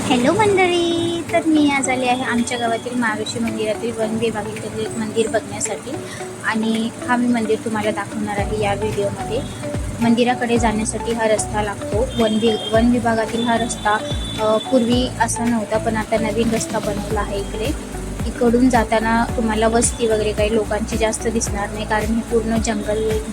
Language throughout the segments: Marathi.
हॅलो मंडळी, तर मी आज आले आहे आमच्या गावातील मारुशी मंदिरातील वन विभागातील मंदिर बघण्यासाठी. आणि हा मी मंदिर तुम्हाला दाखवणार आहे या व्हिडिओमध्ये. मंदिराकडे जाण्यासाठी हा रस्ता लागतो. वन विभागातील हा रस्ता पूर्वी असा नव्हता, पण आता नवीन रस्ता बनवला आहे इकडे. इकडून जाताना तुम्हाला वस्ती वगैरे काही लोकांची जास्त दिसणार नाही, कारण हे पूर्ण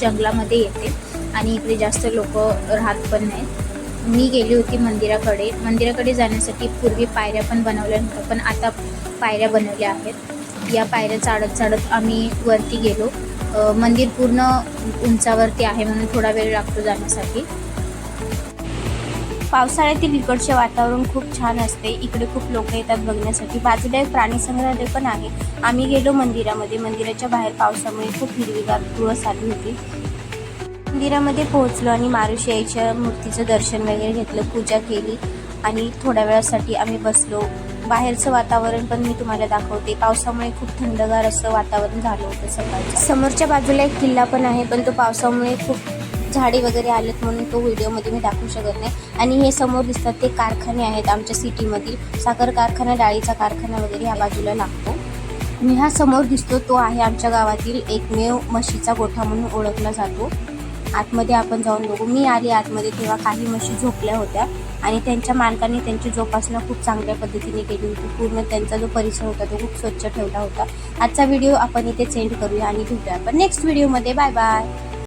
जंगलामध्ये येते आणि इकडे जास्त लोक राहत पण नाहीत. मी गेली होती मंदिराकडे जाण्यासाठी पूर्वी पायऱ्या पण बनवल्या नव्हत्या, पण आता पायऱ्या बनवल्या आहेत. या पायऱ्या चढत आम्ही वरती गेलो. मंदिर पूर्ण उंचावरती आहे, म्हणून थोडा वेळ लागतो जाण्यासाठी. पावसाळ्यातील इकडचे वातावरण खूप छान असते. इकडे खूप लोक येतात बघण्यासाठी. बाजूला एक प्राणी संग्रहालय पण आहे. आम्ही गेलो मंदिरामध्ये. मंदिराच्या बाहेर पावसामुळे खूप हिरवीगार दिवस आली होती. मंदिरामध्ये पोहोचलो आणि मारुशी आईच्या मूर्तीचं दर्शन वगैरे घेतलं, पूजा केली आणि थोड्या वेळासाठी आम्ही बसलो. बाहेरचं वातावरण पण मी तुम्हाला दाखवते. पावसामुळे खूप थंडगार असं वातावरण झालं होतं सकाळचं. समोरच्या बाजूला एक किल्ला पण आहे, पण तो पावसामुळे खूप झाडे वगैरे आलेत म्हणून तो व्हिडिओमध्ये मी दाखवू शकत नाही. आणि हे समोर दिसतात ते कारखाने आहेत आमच्या सिटीमधील. साखर कारखाना, डाळीचा कारखाना वगैरे या बाजूला लागतो. आणि हा समोर दिसतो तो आहे आमच्या गावातील एकमेव म्हशीचा गोठा म्हणून ओळखला जातो. आतमध्ये आपण जाऊन बघू. मी आली आतमध्ये तेव्हा काही म्हशी झोपल्या होत्या आणि त्यांच्या मालकाने त्यांची जोपासना खूप चांगल्या पद्धतीने केली होती. पूर्ण त्यांचा जो परिसर होता तो खूप स्वच्छ ठेवला होता. आजचा व्हिडिओ आपण इथे सेंड करूया आणि भेटूया आपण नेक्स्ट व्हिडिओमध्ये. Bye bye.